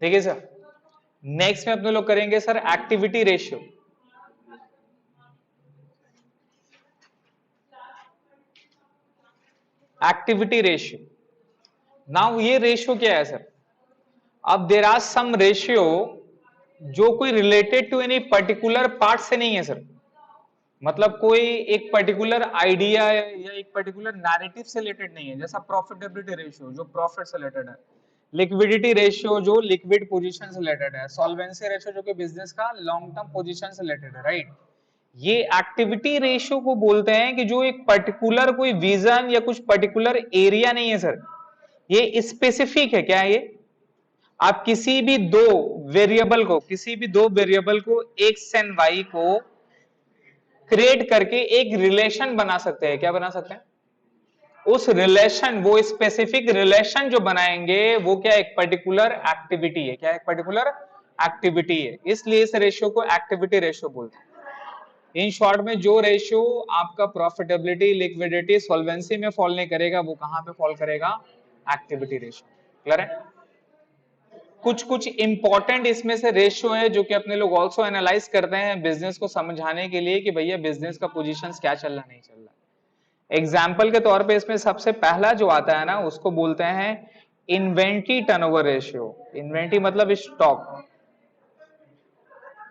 देखिए sir, next में अपने लोग करेंगे sir activity ratio. Activity ratio, now ये रेशियो क्या है सर? अब देयर आर सम रेशियो जो कोई related to any particular part से नहीं है सर। मतलब कोई एक पर्टिकुलर आइडिया या एक पर्टिकुलर नैरेटिव से रिलेटेड नहीं है, जैसा प्रॉफिटेबिलिटी रेशियो जो प्रॉफिट से रिलेटेड है, लिक्विडिटी रेशियो जो लिक्विड पोजीशन से रिलेटेड है, सॉल्वेंसी रेशियो जो कि बिजनेस का लॉन्ग टर्म पोजीशन से रिलेटेड है, राइट। ये एक्टिविटी रेशियो को बोलते हैं कि जो एक पर्टिकुलर कोई विजन या कुछ पर्टिकुलर एरिया नहीं है सर, ये स्पेसिफिक है। क्या है ये? आप किसी भी दो वेरिएबल को एक्स एंड वाई को क्रिएट करके एक रिलेशन बना सकते हैं। क्या बना सकते हैं? उस रिलेशन, वो स्पेसिफिक रिलेशन जो बनाएंगे वो क्या, एक पर्टिकुलर एक्टिविटी है। क्या एक पर्टिकुलर एक्टिविटी है, इसलिए इस रेशियो को एक्टिविटी रेशियो बोलते हैं। इन शॉर्ट में जो रेशियो आपका प्रॉफिटेबिलिटी, लिक्विडिटी, सॉल्वेंसी में फॉल नहीं करेगा, वो कहां पे फॉल करेगा? Activity ratio. क्लियर है? कुछ कुछ इंपॉर्टेंट इसमें से रेशियो है जो कि अपने लोग ऑल्सो एनालाइज करते हैं बिजनेस को समझाने के लिए कि भैया बिजनेस का पोजीशन क्या चल रहा नहीं चल रहा। एग्जाम्पल के तौर पे इसमें सबसे पहला जो आता है ना, उसको बोलते हैं इन्वेंट्री टर्नओवर रेशियो। इन्वेंट्री मतलब स्टॉक,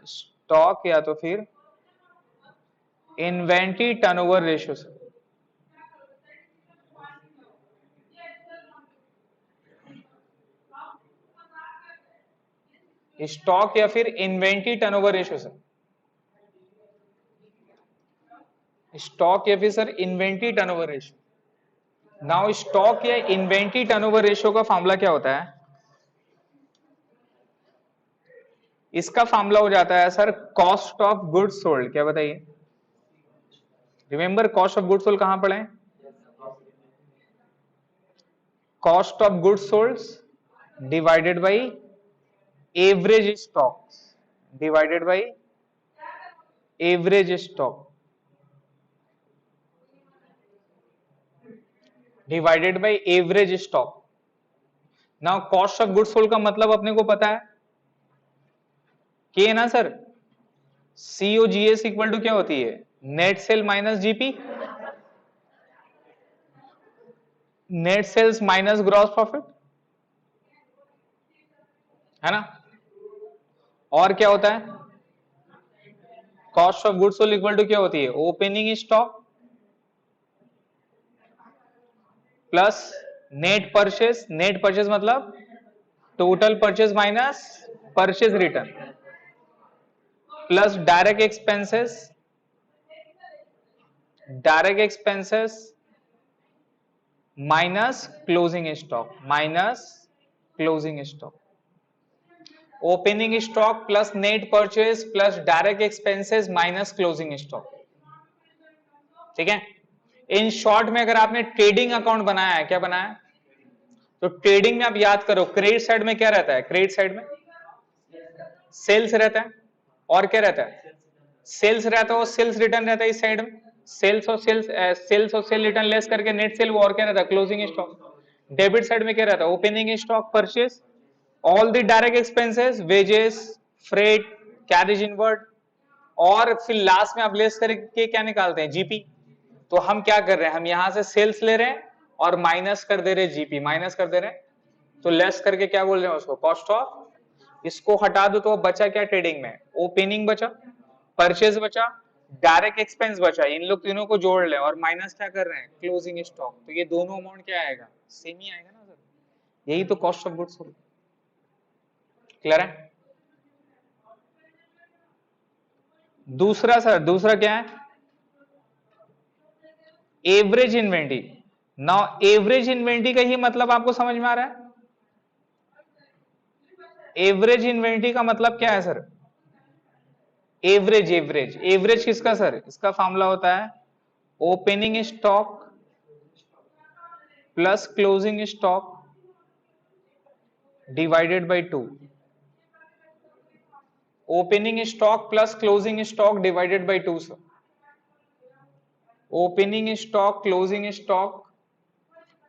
स्टॉक या तो फिर इन्वेंट्री टर्नओवर रेशियो से। स्टॉक या फिर इन्वेंट्री टर्नओवर रेशियो से, स्टॉक या फिर sir inventory turnover ratio. Now stock या इन्वेंट्री टर्नओवर रेशियो का फॉर्मूला क्या होता है? इसका फॉर्मूला हो जाता है sir cost of goods sold. क्या बताइए? Remember cost of goods sold कहां पढ़े? Cost of goods sold divided by average stock, divided by average stock, divided by average stock. Now cost of goods sold का मतलब अपने को पता है कि ना सर, सीओजीएस इक्वल टू क्या होती है? Net sale minus GP, net sales minus gross profit, है ना। और क्या होता है? Cost of goods sold equal to क्या होती है? Opening stock plus net purchase. Net purchase मतलब total purchase minus purchase return plus direct expenses, direct expenses minus closing stock, minus closing stock. Opening stock plus net purchase plus direct expenses minus closing stock. ठीक है। In short में अगर आपने trading account बनाया है, क्या बनाया है? तो ट्रेडिंग में आप याद करो, क्रेडिट साइड में क्या रहता है? क्रेडिट साइड में सेल्स रहता है, और क्या रहता है? सेल्स रहता है और सेल्स रिटर्न रहता है इस साइड में। सेल्स और सेल रिटर्न लेस करके नेट सेल, वो और क्या रहता है? Closing stock. डेबिट साइड में क्या रहता है? Opening stock, purchase, all the direct expenses, wages, freight, carriage inward, और फिर लास्ट में आप लेस करके क्या निकालते हैं? जीपी। तो हम क्या कर रहे हैं? हम यहां से सेल्स ले रहे हैं और माइनस कर दे रहे हैं जीपी, माइनस कर दे रहे हैं, तो लेस करके क्या बोल रहे हैं उसको? Cost of. इसको हटा दो तो बचा क्या ट्रेडिंग में? ओपनिंग बचा, परचेज बचा, डायरेक्ट एक्सपेंस बचा। इन लोग तीनों को जोड़ ले और माइनस क्या कर रहे हैं? Closing stock. तो ये दोनों अमाउंट क्या आएगा? सेम ही आएगा ना सर। यही तो cost of goods sold. Clear है? दूसरा सर, दूसरा क्या है? Average inventory. Now average inventory का ही मतलब आपको समझ में आ रहा है? एवरेज इन्वेंट्री का मतलब क्या है सर? एवरेज, एवरेज, एवरेज किसका सर? इसका फॉर्मूला होता है opening stock plus closing stock divided by 2। Opening stock plus closing stock divided by 2 sir. Opening stock, closing stock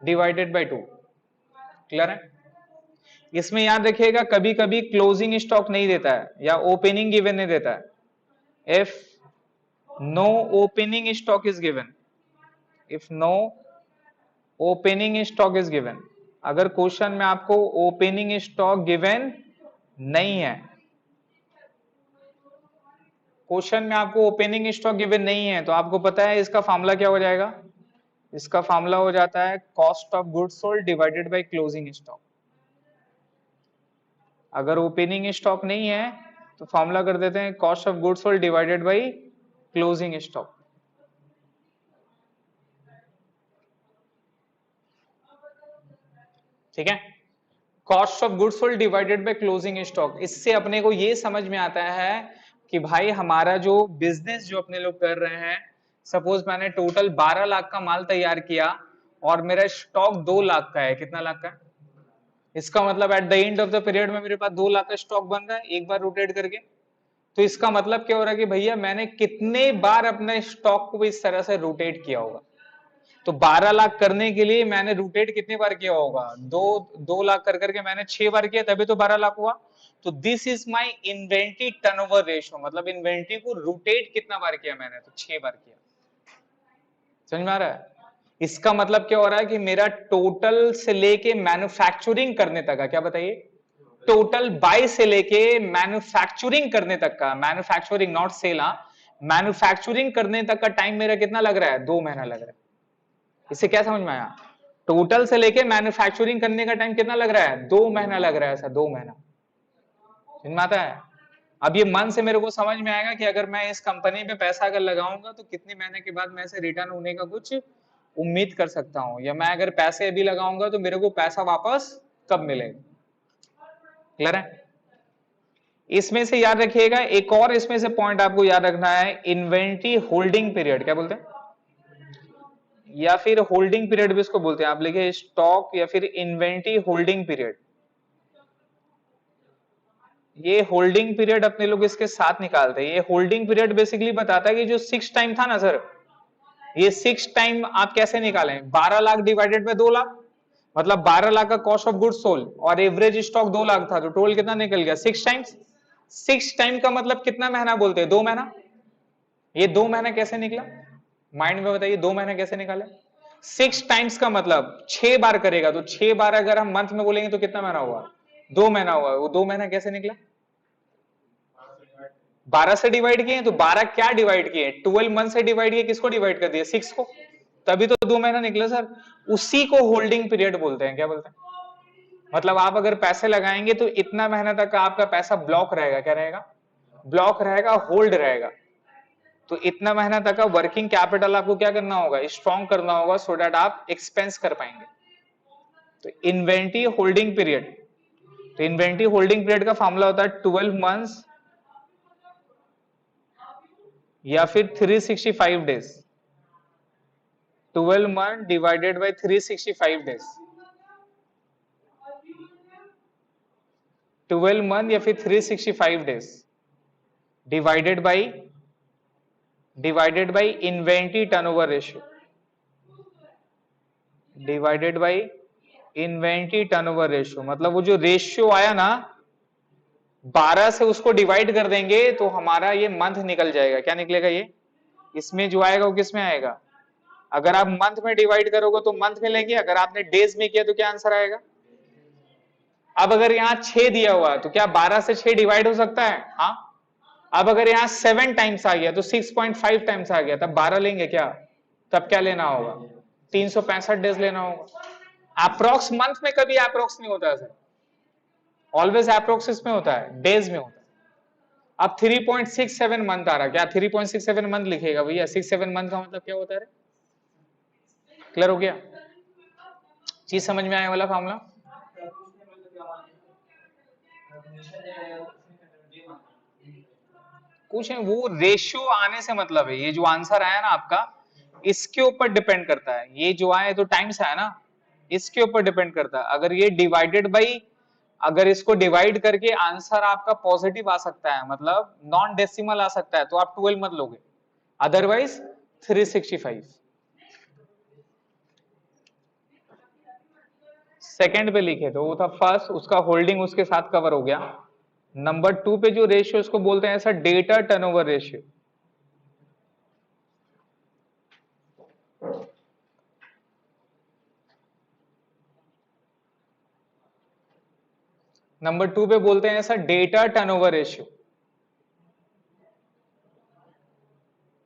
divided by 2। Clear है? इसमें याद रखिएगा कभी कभी क्लोजिंग स्टॉक नहीं देता है या ओपनिंग गिवन नहीं देता है। If no opening stock is given, if no opening stock is given, अगर क्वेश्चन में आपको ओपनिंग स्टॉक गिवन नहीं है, क्वेश्चन में आपको ओपनिंग स्टॉक गिवन नहीं है, तो आपको पता है इसका फॉर्मूला क्या हो जाएगा? इसका फॉर्मूला हो जाता है cost of goods sold divided by closing stock. अगर ओपनिंग स्टॉक नहीं है तो फॉर्मूला कर देते हैं cost of goods sold divided by closing stock. ठीक है, cost of goods sold divided by closing stock. इससे अपने को ये समझ में आता है कि भाई हमारा जो बिजनेस जो अपने लोग कर रहे हैं, सपोज मैंने टोटल 12 लाख का माल तैयार किया और मेरा स्टॉक 2 लाख का है। कितना लाख का है? इसका मतलब at the end of the period में मेरे पास 2 लाख का स्टॉक बन रहा है एक बार रोटेट करके। तो इसका मतलब क्या हो रहा है कि भैया मैंने कितने बार अपने स्टॉक को इस तरह से रोटेट किया होगा। तो 12 लाख करने के लिए मैंने रोटेट कितनी बार किया होगा? 2 लाख कर करके मैंने 6 बार किया, तभी तो 12 लाख हुआ। तो this is my inventory turnover ratio, मतलब इन्वेंटरी को रोटेट कितना बार किया मैंने? तो 6 बार किया। समझ में आ रहा है? इसका मतलब क्या हो रहा है कि मेरा टोटल से लेके मैन्युफैक्चरिंग करने तक का, क्या बताइए, टोटल बाय से लेके मैन्युफैक्चरिंग करने तक का, मैन्युफैक्चरिंग नॉट सेल, मैन्युफैक्चरिंग करने तक का टाइम मेरा कितना लग रहा है? 2 महीना लग रहा है। इससे क्या समझ में आया? टोटल से लेके मैन्युफैक्चरिंग करने का टाइम कितना लग रहा है? 2 महीना लग रहा है। ऐसा 2 महीना समझ में आता है? अब ये मन से मेरे को समझ में आएगा कि अगर मैं इस कंपनी में पैसा अगर लगाऊंगा तो कितने महीने के बाद मैं इसे रिटर्न होने का कुछ उम्मीद कर सकता हूं, या मैं अगर पैसे अभी लगाऊंगा तो मेरे को पैसा वापस कब मिलेगा। क्लियर है? इसमें से याद रखिएगा एक और, इसमें से पॉइंट आपको याद रखना है, इन्वेंटरी होल्डिंग पीरियड। क्या बोलते हैं? या फिर होल्डिंग पीरियड भी इसको बोलते हैं। आप लिखे स्टॉक या फिर इन्वेंटरी होल्डिंग पीरियड। ये होल्डिंग पीरियड अपने लोग इसके साथ निकालते हैं। ये होल्डिंग पीरियड बेसिकली बताता है कि जो 6 टाइम था ना सर, ये 6 टाइम आप कैसे निकालें? 12 लाख डिवाइडेड बाय 2 लाख, मतलब 12 लाख का कॉस्ट ऑफ गुड्स सोल्ड और एवरेज स्टॉक 2 लाख था, तो टोटल कितना निकल गया? 6 टाइम्स। 6 टाइम का मतलब कितना महीना बोलते हैं? 2 महीना। ये 2 महीना कैसे निकला? माइंड में बताइए, 2 महीना कैसे निकाले? 6 टाइम्स का मतलब 6 बार करेगा, तो 6 बार अगर हम मंथ में बोलेंगे तो कितना महीना हुआ? 2 महीना हुआ। वो 2 महीना कैसे निकला? 12 से डिवाइड किए, तो 12 क्या डिवाइड किए? 12 मंथ से डिवाइड किए, किसको डिवाइड कर दिया? 6 को, तभी तो 2 महीना निकला सर। उसी को होल्डिंग पीरियड बोलते हैं। क्या बोलते हैं? मतलब आप अगर पैसे लगाएंगे तो इतना महीना तक का आपका पैसा ब्लॉक रहेगा। क्या रहेगा? ब्लॉक रहेगा, होल्ड रहेगा। तो इतना महीना तक का वर्किंग कैपिटल आपको क्या करना होगा? स्ट्रॉन्ग करना होगा, सो दैट आप एक्सपेंस कर पाएंगे। तो इन्वेंटरी होल्डिंग पीरियड, तो इन्वेंटरी होल्डिंग पीरियड का फॉर्मूला होता है 12 मंथ्स या फिर 365 days. 12 month divided by 365 days. 12 month या फिर 365 days divided by inventory turnover ratio, divided by inventory turnover ratio. मतलब वो जो रेशियो आया ना 12 से, उसको डिवाइड कर देंगे तो हमारा ये मंथ निकल जाएगा। क्या निकलेगा? ये इसमें जो आएगा वो किस में आएगा? अगर आप मंथ में डिवाइड करोगे तो मंथ में लेंगे, अगर आपने डेज में किया तो क्या आंसर आएगा? अब अगर यहाँ 6 दिया हुआ है तो क्या 12 से 6 डिवाइड हो सकता है? हाँ। अब अगर यहाँ 7 टाइम्स आ गया तो 6.5 टाइम्स आ गया, तब 12 लेंगे क्या? तब क्या लेना होगा? 365 डेज लेना होगा। अप्रोक्स मंथ में कभी अप्रोक्स नहीं होता है सर, ऑलवेज अप्रोक्स में होता है, डेज में होता है। अब 3.67 मंथ आ रहा है, क्या 3.67 मंथ लिखेगा भैया? 6-7 मंथ का मतलब क्या होता है? क्लियर हो गया? चीज समझ में आने वाला फॉर्मूला? कुछ है, वो रेशियो आने से मतलब है, ये जो आंसर आया ना आपका, इसके ऊपर डिपेंड करता है। ये जो आया तो टाइम्स आया ना, इसके ऊपर डिपेंड करता है। अगर ये डिवाइडेड बाई, अगर इसको डिवाइड करके आंसर आपका पॉजिटिव आ सकता है, मतलब नॉन डेसिमल आ सकता है, तो आप 12 मत लोगे, अदरवाइज 365। सेकंड पे लिखे थे, वो था फर्स्ट, उसका होल्डिंग उसके साथ कवर हो गया। नंबर 2 पे जो रेशियो उसको बोलते हैं ऐसा डेटा टर्नओवर रेशियो। नंबर 2 पे बोलते हैं ऐसा डेटा टर्नओवर रेशियो।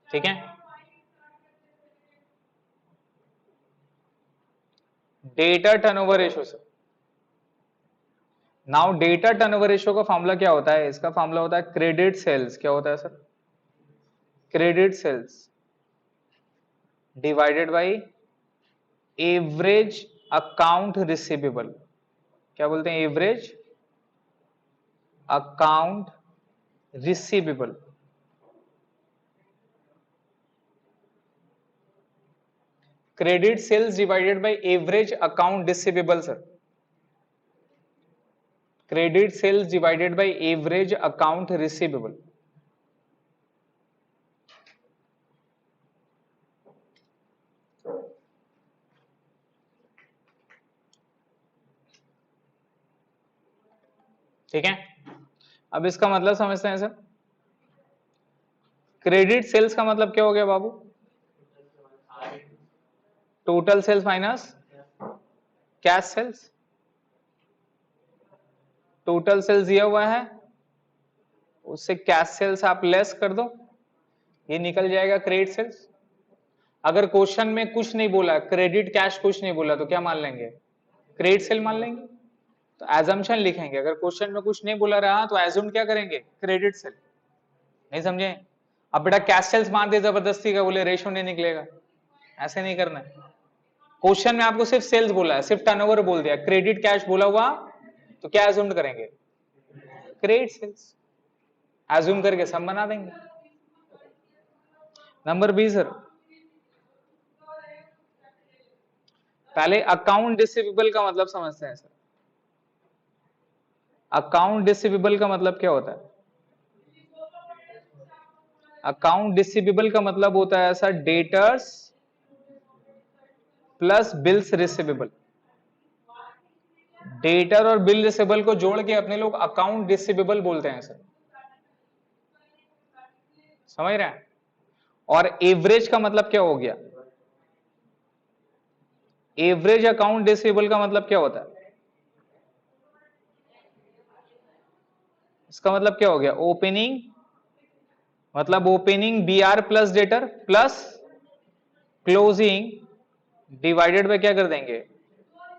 ठीक है, data turnover ratio sir. Now data turnover ratio का फॉर्मूला क्या होता है? इसका फॉर्मूला होता है क्रेडिट सेल्स। क्या होता है sir? Credit sales divided by average account receivable. क्या बोलते हैं? Average account receivable. Credit sales divided by average account receivable sir. Credit sales divided by average account receivable. ठीक है, अब इसका मतलब समझते हैं सर। क्रेडिट सेल्स का मतलब क्या हो गया बाबू? Total sales minus cash sales. Total sales दिया हुआ है, उससे कैश सेल्स आप लेस कर दो, ये निकल जाएगा क्रेडिट सेल्स। अगर क्वेश्चन में कुछ नहीं बोला, क्रेडिट कैश कुछ नहीं बोला, तो क्या मान लेंगे? क्रेडिट सेल मान लेंगे। तो एजम्पशन लिखेंगे, अगर क्वेश्चन में कुछ नहीं बोला रहा तो एज्यूम क्या करेंगे? Credit sale. नहीं समझे? अब बेटा कैश सेल्स मान दे जबरदस्ती का, बोले रेशो नहीं निकलेगा, ऐसे नहीं करना है। क्वेश्चन में आपको सिर्फ सेल्स बोला है, सिर्फ टर्नओवर बोल दिया, क्रेडिट कैश बोला हुआ, तो क्या एज्यूम करेंगे? Credit sales. एज्यूम करके सम बना देंगे। नंबर बी सर, पहले अकाउंट रिसीवेबल का मतलब समझते हैं सर। अकाउंट रिसीवेबल का मतलब क्या होता है? अकाउंट रिसीवेबल का मतलब होता है ऐसा debtors plus bills receivable. Debtor और बिल रिसीवेबल को जोड़ के अपने लोग अकाउंट रिसीवेबल बोलते हैं सर। समझ रहे हैं? और एवरेज का मतलब क्या हो गया? एवरेज अकाउंट रिसीवेबल का मतलब क्या होता है? इसका मतलब क्या हो गया? ओपनिंग, मतलब opening BR plus debtor plus closing divided by क्या कर देंगे?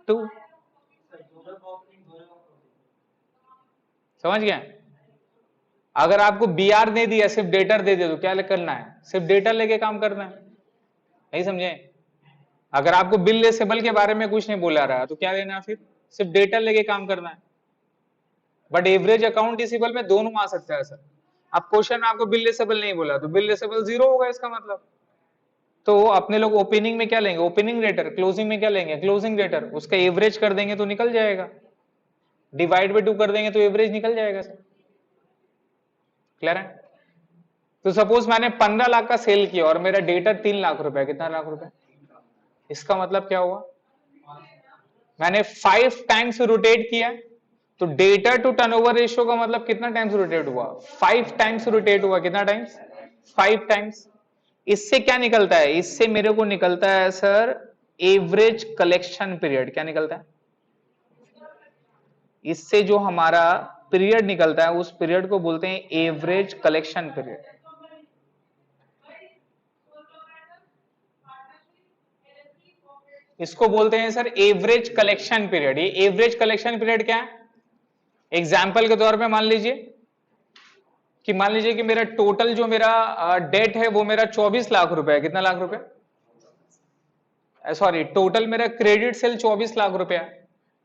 2। समझ गए? अगर आपको बीआर दे दिया, सिर्फ डेटर दे दिया, तो क्या करना है? सिर्फ डेटर लेके काम करना है। नहीं समझे? अगर आपको बिल रिसीवेबल के बारे में कुछ नहीं बोला रहा तो क्या लेना है? फिर सिर्फ डेटर लेके काम करना है। बट एवरेज अकाउंट रिसीवेबल में दोनों आ सकता है सर। अब क्वेश्चन में आपको बिल रिसीवेबल नहीं बोला तो बिल रिसीवेबल 0 होगा, इसका मतलब। तो अपने लोग ओपनिंग में क्या लेंगे? Opening debtor. क्लोजिंग में क्या लेंगे? Closing debtor. उसका एवरेज कर देंगे तो निकल जाएगा, डिवाइड बाय 2 कर देंगे तो एवरेज निकल जाएगा सर। क्लियर है? तो सपोज मैंने 15 लाख का सेल किया और मेरा डेटर 3 लाख रुपए। कितना लाख रुपए? इसका मतलब क्या हुआ? मैंने 5 टाइम्स रोटेट किया, तो डेटर टू टर्नओवर रेशियो का मतलब कितना टाइम्स रोटेट हुआ? 5 टाइम्स रोटेट हुआ। कितना टाइम्स? 5 टाइम्स। इससे क्या निकलता है? इससे मेरे को निकलता है सर एवरेज कलेक्शन पीरियड। क्या निकलता है? इससे जो हमारा पीरियड निकलता है उस पीरियड को बोलते हैं एवरेज कलेक्शन पीरियड। इसको बोलते हैं सर एवरेज कलेक्शन पीरियड। ये एवरेज कलेक्शन पीरियड क्या है? एग्जाम्पल के तौर पे मान लीजिए कि मेरा टोटल जो मेरा डेट है वो मेरा 24 लाख रुपए है। कितना लाख रुपए? सॉरी, टोटल मेरा क्रेडिट सेल 24 लाख रुपया,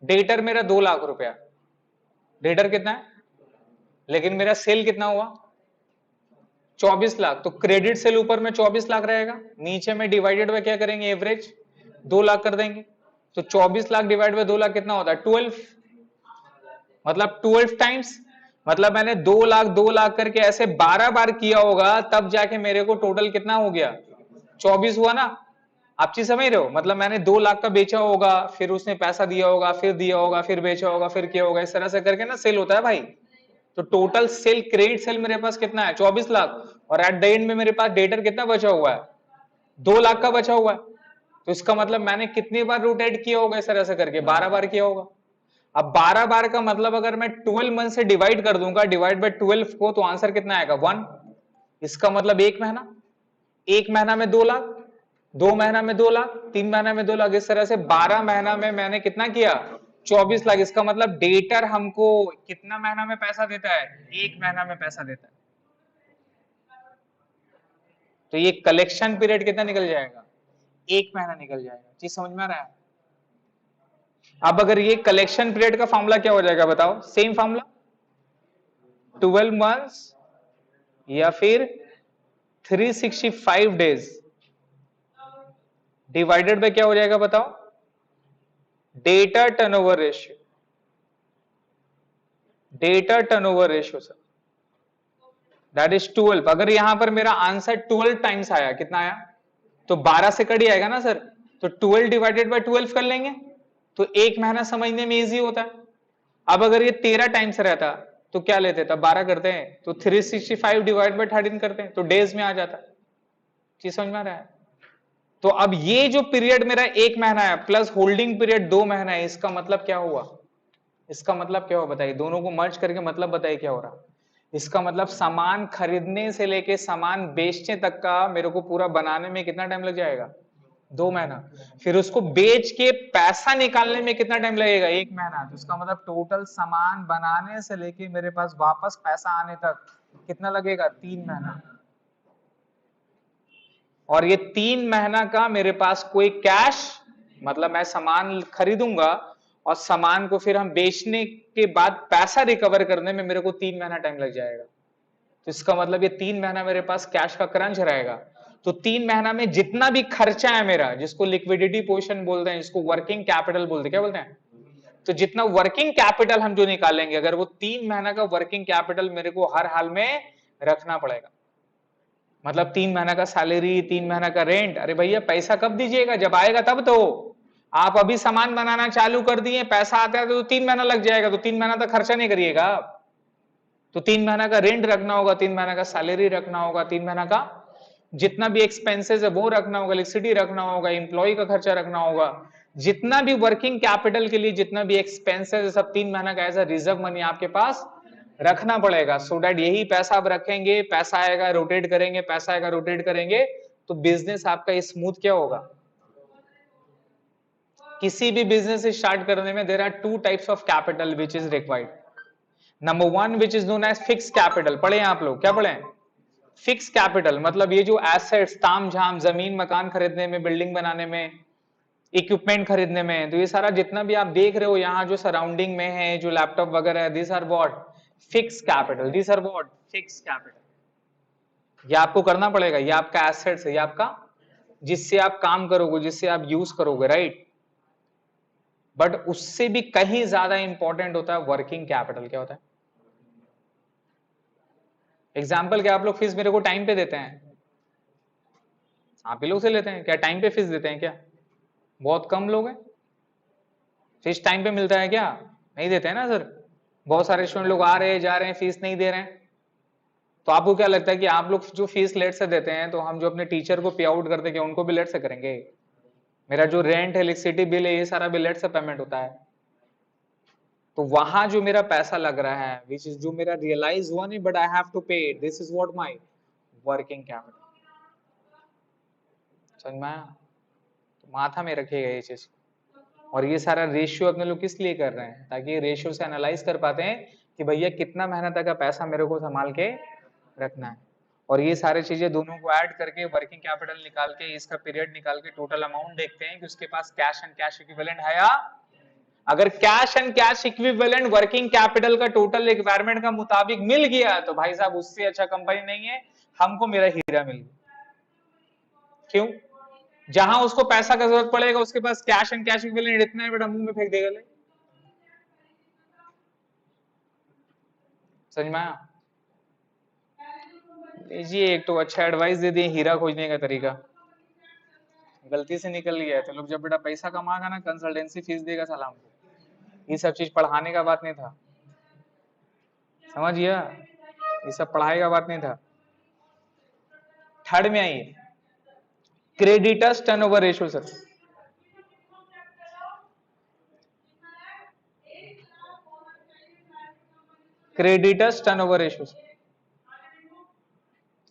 डेटर मेरा 2 लाख रुपया। डेटर कितना है? लेकिन मेरा सेल कितना हुआ? 24 लाख। तो क्रेडिट सेल ऊपर में 24 लाख रहेगा, नीचे में डिवाइडेड बाय क्या करेंगे? एवरेज 2 लाख कर देंगे। तो 24 लाख डिवाइड बाय 2 लाख कितना होता है? 12। मतलब 12 टाइम्स, मतलब मैंने 2 लाख करके ऐसे 12 बार किया होगा, तब जाके मेरे को टोटल कितना हो गया? 24 हुआ ना। आप चीज समझ रहे हो? मतलब मैंने 2 लाख का बेचा होगा, फिर उसने पैसा दिया होगा, फिर दिया होगा, फिर बेचा होगा, फिर किया होगा, इस तरह से करके ना सेल होता है भाई। तो टोटल सेल, क्रेडिट सेल मेरे पास कितना है? 24 लाख। और एट द एंड में मेरे पास डेटर कितना बचा हुआ है? 2 लाख का बचा हुआ है। तो इसका मतलब मैंने कितनी बार रोटेट किया होगा इस तरह से करके? 12 बार किया होगा। अब 12 बार का मतलब अगर मैं 12 मंथ से डिवाइड कर दूंगा, डिवाइड बाय 12 को, तो आंसर कितना आएगा? 1। इसका मतलब 1 महीना, 1 महीना में 2 लाख, 2 महीना में 2 लाख, 3 महीना में 2 लाख, इस तरह से 12 महीना में मैंने कितना किया? 24 लाख। इसका मतलब डेटर हमको कितना महीना में पैसा देता है? 1 महीना में पैसा देता है। तो ये कलेक्शन पीरियड कितना निकल जाएगा? 1 महीना निकल जाएगा। चीज समझ में आ रहा है? अब अगर ये कलेक्शन पीरियड का फॉर्मूला क्या हो जाएगा बताओ? सेम फॉर्मूला, 12 मंथ्स या फिर 365 डेज डिवाइडेड बाय क्या हो जाएगा बताओ? Data turnover ratio. Data turnover ratio sir, that is 12। अगर यहां पर मेरा आंसर 12 टाइम्स आया, कितना आया? तो 12 से कट ही आएगा ना सर। तो 12 डिवाइडेड बाय 12 कर लेंगे, तो 1 महीना समझने में इजी होता है। अब अगर ये 13 टाइम्स रहता तो क्या लेते? तब 12 करते हैं, तो 365 डिवाइड बाय 13 करते हैं, तो डेज में आ जाता। चीज समझ में आ रहा है? तो अब ये जो पीरियड मेरा 1 महीना है प्लस होल्डिंग पीरियड 2 महीना है, इसका मतलब क्या हुआ? इसका मतलब क्या हुआ बताइए? दोनों को मर्ज करके मतलब बताइए क्या हो रहा? इसका मतलब सामान खरीदने से लेके सामान बेचने तक का मेरे को पूरा बनाने में कितना टाइम लग जाएगा? 2 महीना। फिर उसको बेच के पैसा निकालने में कितना टाइम लगेगा? 1 महीना। तो इसका मतलब टोटल सामान बनाने से लेके मेरे पास वापस पैसा आने तक कितना लगेगा? 3 महीना। और ये 3 महीना का मेरे पास कोई कैश, मतलब मैं सामान खरीदूंगा और सामान को फिर हम बेचने के बाद पैसा रिकवर करने में मेरे को 3 महीना टाइम लग जाएगा। तो इसका मतलब ये 3 महीना मेरे पास कैश का क्रंच रहेगा। तो 3 महीना में जितना भी खर्चा है मेरा, जिसको लिक्विडिटी पोजीशन बोलते हैं, जिसको वर्किंग कैपिटल बोलते हैं, क्या बोलते हैं? तो जितना वर्किंग कैपिटल हम जो निकालेंगे, अगर वो 3 महीना का वर्किंग कैपिटल मेरे को हर हाल में रखना पड़ेगा। मतलब 3 महीना का सैलरी, 3 महीना का रेंट। अरे भैया पैसा कब दीजिएगा? जब आएगा तब तो। आप अभी सामान बनाना चालू कर दिए, पैसा आता है तो 3 महीना लग जाएगा, तो 3 महीना तक खर्चा नहीं करिएगा आप। तो 3 महीना का रेंट रखना होगा, 3 महीना का सैलरी रखना होगा, 3 महीना का जितना भी एक्सपेंसेस है वो रखना होगा, इलेक्ट्रिसिटी रखना होगा, इंप्लॉय का खर्चा रखना होगा, जितना भी वर्किंग कैपिटल के लिए जितना भी एक्सपेंसेस है, सब 3 महीना का एज अ रिजर्व मनी आपके पास रखना पड़ेगा। सो दैट यही पैसा आप रखेंगे, पैसा आएगा रोटेट करेंगे, पैसा आएगा रोटेट करेंगे, तो बिजनेस आपका स्मूथ क्या होगा? किसी भी बिजनेस स्टार्ट करने में there are 2 types of capital which is required. Number 1 which is known as fix capital. पढ़े आप लोग? क्या पढ़े? फिक्स कैपिटल मतलब ये जो एसेट्स, तामझाम, जमीन मकान खरीदने में, बिल्डिंग बनाने में, इक्विपमेंट खरीदने में, तो ये सारा जितना भी आप देख रहे हो यहाँ जो सराउंडिंग में है, जो लैपटॉप वगैरह है, this are what? Fix capital. This are what? Fix capital. ये आपको करना पड़ेगा, ये आपका एसेट्स है, ये आपका जिससे आप काम करोगे, जिससे आप यूज करोगे, राइट? बट उससे भी कहीं ज्यादा इंपॉर्टेंट होता है वर्किंग कैपिटल। क्या होता है? एग्जाम्पल क्या, आप लोग फीस मेरे को टाइम पे देते हैं? आप ही लोग से लेते हैं क्या? टाइम पे फीस देते हैं क्या? बहुत कम लोग हैं। फीस टाइम पे मिलता है क्या? नहीं देते हैं ना सर। बहुत सारे स्टूडेंट लोग आ रहे हैं, जा रहे हैं, फीस नहीं दे रहे हैं। तो आपको क्या लगता है कि आप लोग जो फीस लेट से देते हैं, तो हम जो अपने टीचर को पे आउट करते हैं, उनको भी लेट से करेंगे? मेरा जो रेंट है, इलेक्ट्रिसिटी बिल है, ये सारा भी लेट से पेमेंट होता है। तो वहां जो मेरा पैसा लग रहा है, विच इज जो मेरा रियलाइज हुआ नहीं, बट आई हैव टू पे, this is what my working capital. समझ में आया? तो माथा में रखिएगा ये चीज। और ये सारा रेशियो अपने लोग किस लिए कर रहे हैं? ताकि रेशियो से एनालाइज कर पाते हैं कि भैया कितना महीना तक का पैसा मेरे को संभाल के रखना है। और ये सारी चीजें दोनों को ऐड करके वर्किंग कैपिटल निकाल के, इसका पीरियड निकाल के टोटल अमाउंट देखते हैं कि उसके पास कैश एंड कैश इक्विवेलेंट है या। अगर cash and cash equivalent working capital का टोटल रिक्वायरमेंट का मुताबिक मिल गया, तो भाई साहब उससे अच्छा कंपनी नहीं है, हमको मेरा हीरा मिल गया। क्यों? जहां उसको पैसा का जरूरत पड़ेगा, उसके पास कैश एंड कैश इक्विवेलेंट इतना है, बेटा मुंह में फेंक देगा ले। समझ में आया? लीजिए, एक तो अच्छा एडवाइस दे दिए हीरा खोजने का तरीका। गलती से निकल गया है। तो लोग जब बेटा पैसा कमाएगा ना कंसल्टेंसी फीस देगा सलाम को। ये सब चीज पढ़ाने का बात नहीं था, समझ गया, ये सब पढ़ाई का बात नहीं था। थर्ड में आइए, creditors turnover ratio sir. Creditors turnover ratio,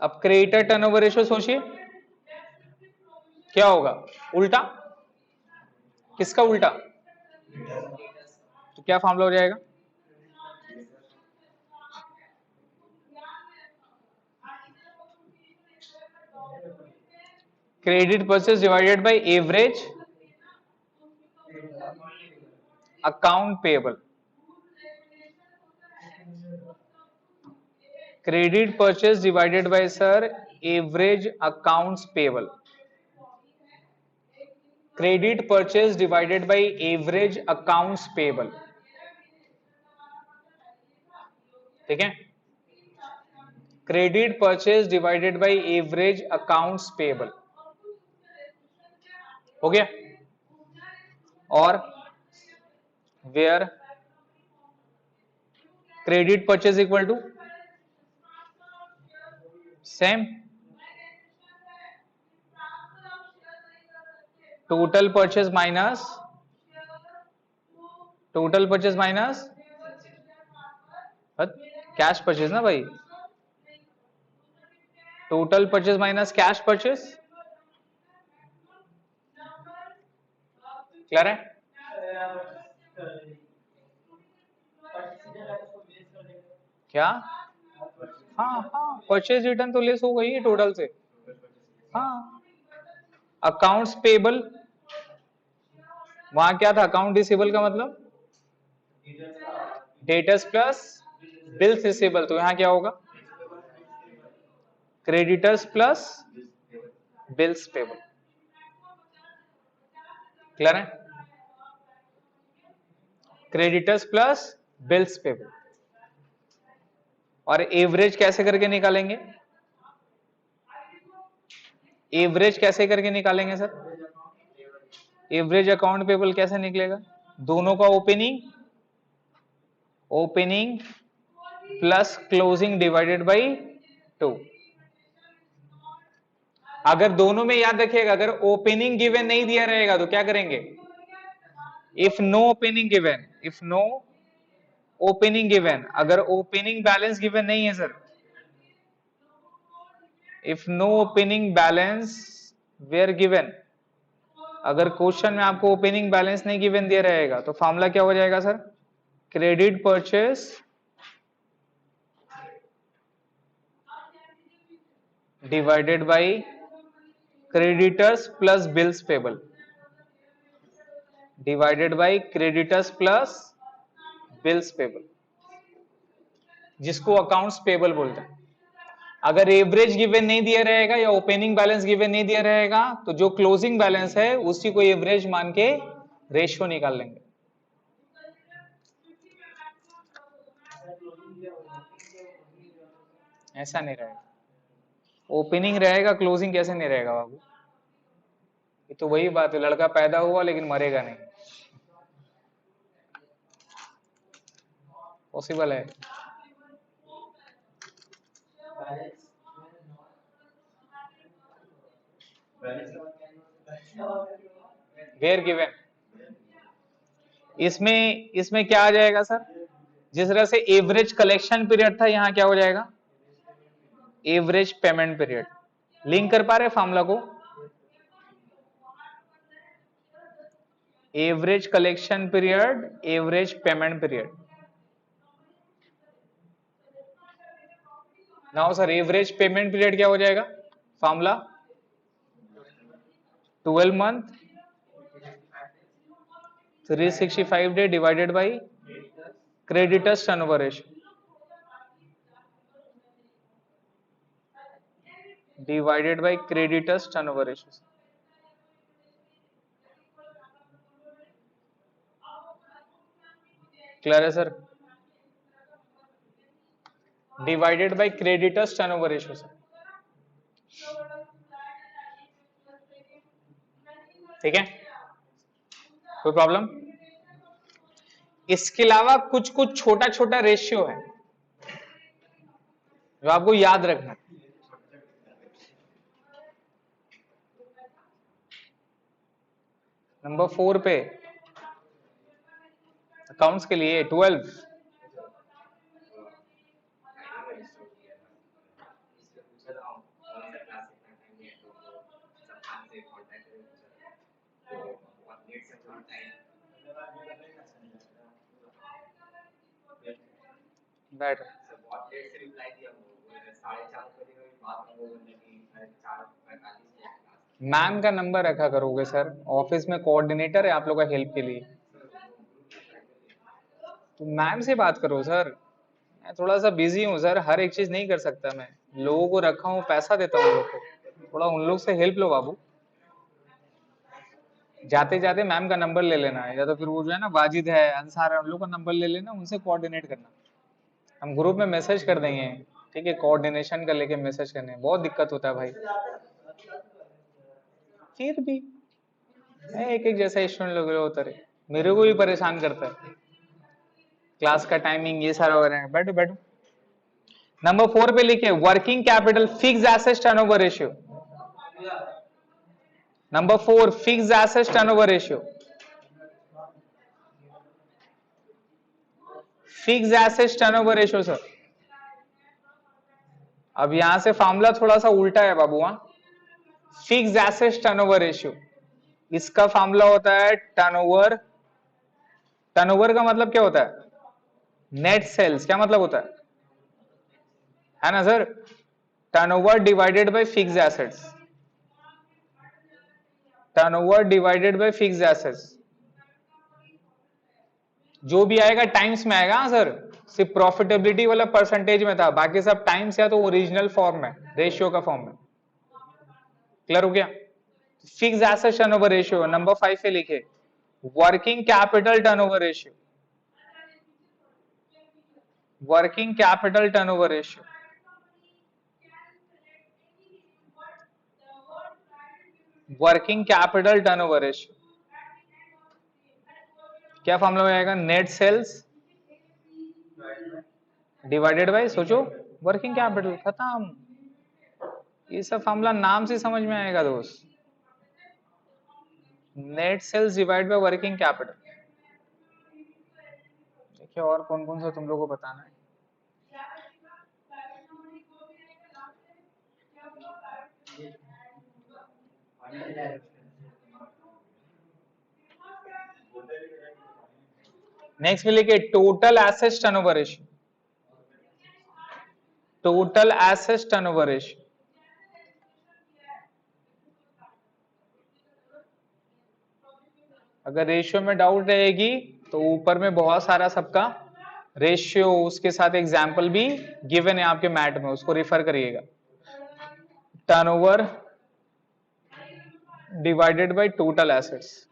अब क्रेडिटर टर्नओवर रेशियो सोचिए क्या होगा, उल्टा, किसका उल्टा, तो क्या फॉर्मूला हो जाएगा, credit purchase divided by average account payable. Credit purchase divided by sir average accounts payable. Credit purchase divided by average accounts payable, ठीक है, credit purchase divided by average accounts payable हो गया। और where credit purchase equal to same total purchase minus cash purchase ना भाई, total purchase minus cash purchase, clear है। क्या, हाँ हाँ परचेज रिटर्न तो लेस हो गई है टोटल से, हाँ। अकाउंट्स पेबल, वहां क्या था, अकाउंट रिसीवेबल का मतलब डेटर्स प्लस बिल्स रिसीवेबल, तो यहां क्या होगा, creditors plus bills payable, clear है, क्रेडिटर्स प्लस बिल्स पेबल। और एवरेज कैसे करके निकालेंगे, एवरेज कैसे करके निकालेंगे सर, एवरेज अकाउंट पेबल कैसे निकलेगा, दोनों का opening plus closing divided by 2। अगर दोनों में याद रखिएगा, अगर ओपनिंग गिवन नहीं दिया रहेगा तो क्या करेंगे, इफ नो ओपनिंग गिवन, अगर ओपनिंग बैलेंस गिवन नहीं है sir, if no opening balance where given, अगर क्वेश्चन में आपको ओपनिंग बैलेंस नहीं गिवन दिया रहेगा तो फॉर्मूला क्या हो जाएगा sir, credit purchase divided by creditors plus bills payable, divided by creditors plus bills payable, जिसको अकाउंट्स पेबल बोलते हैं। अगर एवरेज गिवन नहीं दिया रहेगा या ओपनिंग बैलेंस गिवन नहीं दिया रहेगा तो जो क्लोजिंग बैलेंस है उसी को एवरेज मान के रेशियो निकाल लेंगे। ऐसा नहीं रहेगा, ओपनिंग रहेगा क्लोजिंग कैसे नहीं रहेगा बाबू, ये तो वही बात है, लड़का पैदा हुआ लेकिन मरेगा नहीं, पॉसिबल है। वेयर गिवन, इसमें क्या आ जाएगा सर, जिस तरह से एवरेज कलेक्शन पीरियड था यहां क्या हो जाएगा, एवरेज पेमेंट पीरियड। लिंक कर पा रहे फॉर्मूला को, average collection period average payment period. Now sir average payment period क्या हो जाएगा, formula 12 month 365 day divided by creditors turnover ratio, divided by creditors turnover ratio. Clear है sir, divided by creditors turnover ratio sir. ठीक है, कोई problem? इसके अलावा कुछ कुछ छोटा छोटा रेशियो है जो आपको याद रखना है। नंबर 4 पे अकाउंट्स के लिए 12। बैठ मैम का नंबर रखा करोगे सर, ऑफिस में कोऑर्डिनेटर है आप लोग का हेल्प के लिए, तो मैम से बात करो सर। मैं थोड़ा सा बिजी हूँ सर, हर एक चीज नहीं कर सकता मैं, लोगों को रखा हूँ, पैसा देता हूँ लोग को, थोड़ा उन लोग से हेल्प लो बाबू। जाते जाते मैम का नंबर ले लेना, या तो फिर वो जो है ना वाजिद है, अंसार है, उन लोग का नंबर ले लेना, उनसे कोऑर्डिनेट करना। हम ग्रुप में मैसेज कर देंगे, ठीक है, कोऑर्डिनेशन का लेके मैसेज करने बहुत दिक्कत होता है भाई। फिर भी एक एक जैसा स्टूडेंट लोग होता रहे, मेरे को भी परेशान करता है, क्लास का टाइमिंग ये सारा हो रहा है। बैठो बैठो। नंबर 4 पे लिखे working capital fix assets turnover ratio. Number 4 fix assets turnover ratio. Fix assets turnover ratio sir. अब यहां से फॉर्मूला थोड़ा सा उल्टा है बाबू। फिक्स एसेट्स टर्नओवर रेशियो, इसका फॉर्मूला होता है टर्नओवर। टर्नओवर का मतलब क्या होता है? Net sales. क्या मतलब होता है ना sir? Turnover divided by fix assets. Turnover divided by fix assets, जो भी आएगा टाइम्स में आएगा सर। सिर्फ प्रॉफिटेबिलिटी वाला परसेंटेज में था, बाकी सब टाइम्स या तो ओरिजिनल फॉर्म में, रेशियो का फॉर्म में। क्लियर हो गया? Fix asset turnover ratio. Number 5 पे लिखे working capital turnover ratio. Working capital turnover ratio, working capital turnover ratio क्या फॉर्मूला में आएगा? नेट सेल्स डिवाइडेड बाय, सोचो, वर्किंग कैपिटल। खत्म। ये सब फॉर्मूला नाम से समझ में आएगा दोस्त। Net sales divide by working capital. देखिए और कौन कौन सा तुम लोगों को बताना है। नेक्स्ट में लिखे total assets turnover ratio. Total assets turnover ratio, अगर रेशियो में डाउट रहेगी तो ऊपर में बहुत सारा सबका रेशियो, उसके साथ एग्जांपल भी गिवन है आपके मैट में, उसको रिफर करिएगा। Turnover divided by total assets,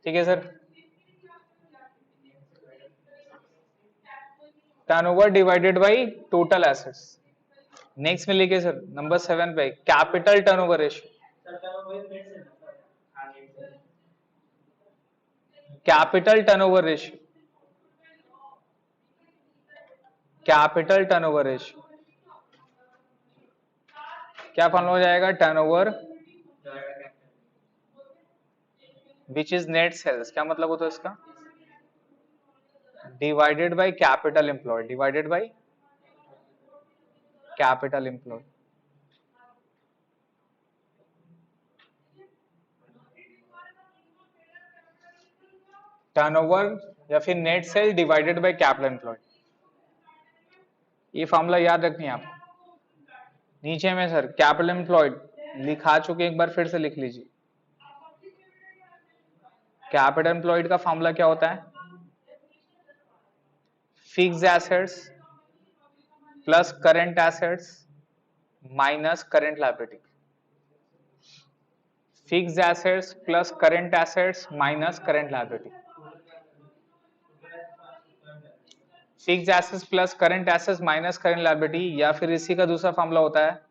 ठीक है sir. Turnover divided by total assets. Next में लिखिए सर नंबर 7 पे capital turnover ratio. Capital turnover ratio, capital turnover ratio क्या फॉर्मूला हो जाएगा? Turnover which is net sales. क्या मतलब होता है इसका? Divided by capital employed, divided by capital employed. Turnover या फिर net sale divided by capital employed, ये फॉर्मूला याद रखनी है आपको। नीचे में सर कैपिटल एम्प्लॉयड लिखा चुके, एक बार फिर से लिख लीजिए। कैपिटल एम्प्लॉयड का फॉर्मूला क्या होता है? Fixed assets plus current assets minus current liability. Fixed assets plus current assets minus current liability. Fixed assets plus current assets minus current liability, या फिर इसी का दूसरा फॉर्मूला होता है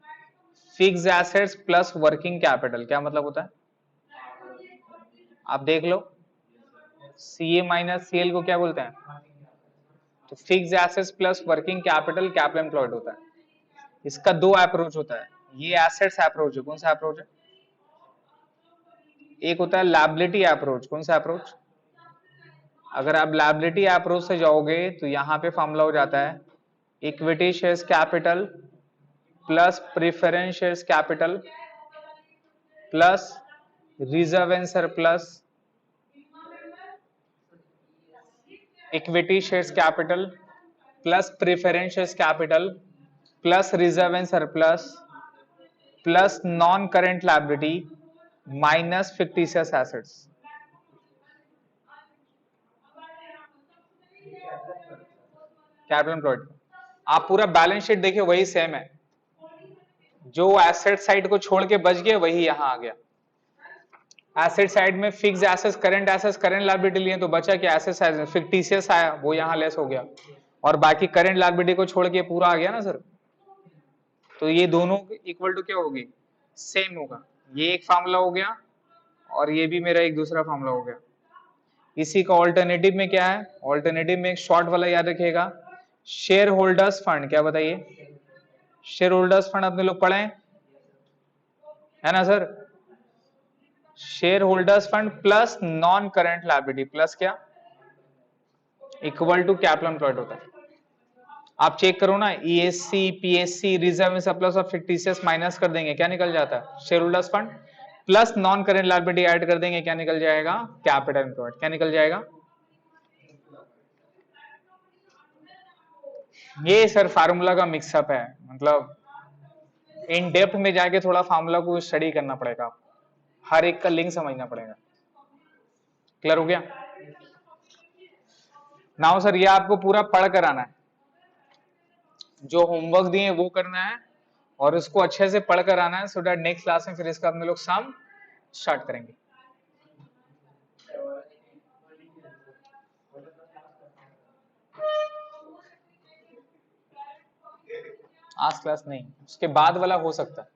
fix assets plus working capital, क्या मतलब होता है आप देख लो, सीए माइनस सीएल को क्या बोलते हैं, तो fix assets plus working capital capital employed होता है। इसका दो अप्रोच होता है, ये एसेट्स अप्रोच है, कौन सा अप्रोच है, एक होता है लायबिलिटी अप्रोच, कौन सा अप्रोच, अगर आप लायबिलिटी अप्रोच से जाओगे तो यहां पे फॉर्मूला हो जाता है equity shares capital plus preference shares capital plus reserve and surplus, equity shares capital plus preference shares capital plus reserve and surplus plus non current liability minus fictitious assets. Capital employed, आप पूरा balance sheet देखिए वही same है, जो asset side को छोड़ के बच गया वही यहां आ गया। एसेट साइड में फिक्स एसेट्स करंट लायबिलिटी लिए तो बचा क्या, एसेट फिक्टिशियस आया वो यहां लेस हो गया, और बाकी करंट लायबिलिटी को छोड़ के पूरा आ गया ना सर। तो ये दोनों इक्वल टू क्या होगी, सेम होगा, ये एक फार्मूला हो गया और ये भी मेरा एक दूसरा फार्मूला हो गया। इसी का ऑल्टरनेटिव में क्या है, ऑल्टरनेटिव में एक शॉर्ट वाला याद रखिएगा, शेयर होल्डर्स फंड, क्या बताइए, शेयर होल्डर्स फंड अपने लोग पढ़े है ना sir, share holders fund plus non current liability plus क्या, इक्वल टू कैपिटल एम्प्लॉयड होता है। आप चेक करो ना, ईएससी पीएससी रिजर्व सरप्लस और फिक्टिशियस माइनस कर देंगे क्या निकल जाता है, share holders fund plus non current liability add कर देंगे क्या निकल जाएगा, कैपिटल एम्प्लॉयड, क्या निकल जाएगा। ये सर फार्मूला का मिक्सअप है, मतलब इन डेप्थ में जाके थोड़ा फार्मूला को स्टडी करना पड़ेगा, हर एक का लिंक समझना पड़ेगा। क्लियर हो गया। नाउ सर ये आपको पूरा पढ़ कर आना है, जो होमवर्क दिए वो करना है और उसको अच्छे से पढ़ कर आना है, सो दैट नेक्स्ट क्लास में फिर इसका अपने लोग सम स्टार्ट करेंगे। आज क्लास नहीं, उसके बाद वाला हो सकता है।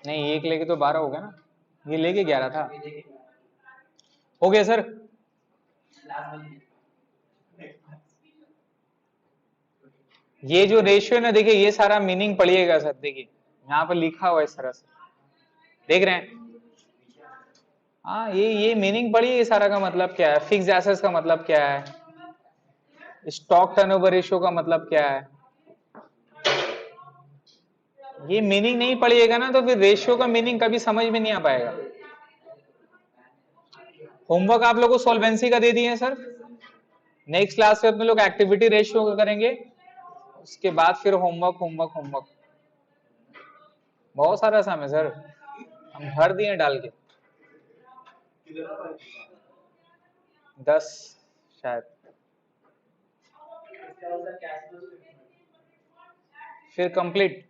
नहीं एक लेके तो 12 हो गया ना, ये लेके 11 था, हो गया सर। ये जो रेशियो है ना, देखिए ये सारा मीनिंग पढ़िएगा सर, देखिए यहाँ पर लिखा हुआ है इस तरह से, देख रहे हैं, हाँ ये मीनिंग पढ़िए, ये सारा का मतलब क्या है, फिक्स एसेट्स का मतलब क्या है, स्टॉक टर्नओवर रेशियो का मतलब क्या है, ये मीनिंग नहीं पढ़िएगा ना तो फिर रेशियो का मीनिंग कभी समझ में नहीं आ पाएगा। होमवर्क आप लोगों को सॉल्वेंसी का दे दिए सर, नेक्स्ट क्लास में अपने लोग एक्टिविटी रेशियो का करेंगे, उसके बाद फिर होमवर्क होमवर्क होमवर्क बहुत सारा सम है सर, हम भर दिए डाल के 10 शायद, फिर कंप्लीट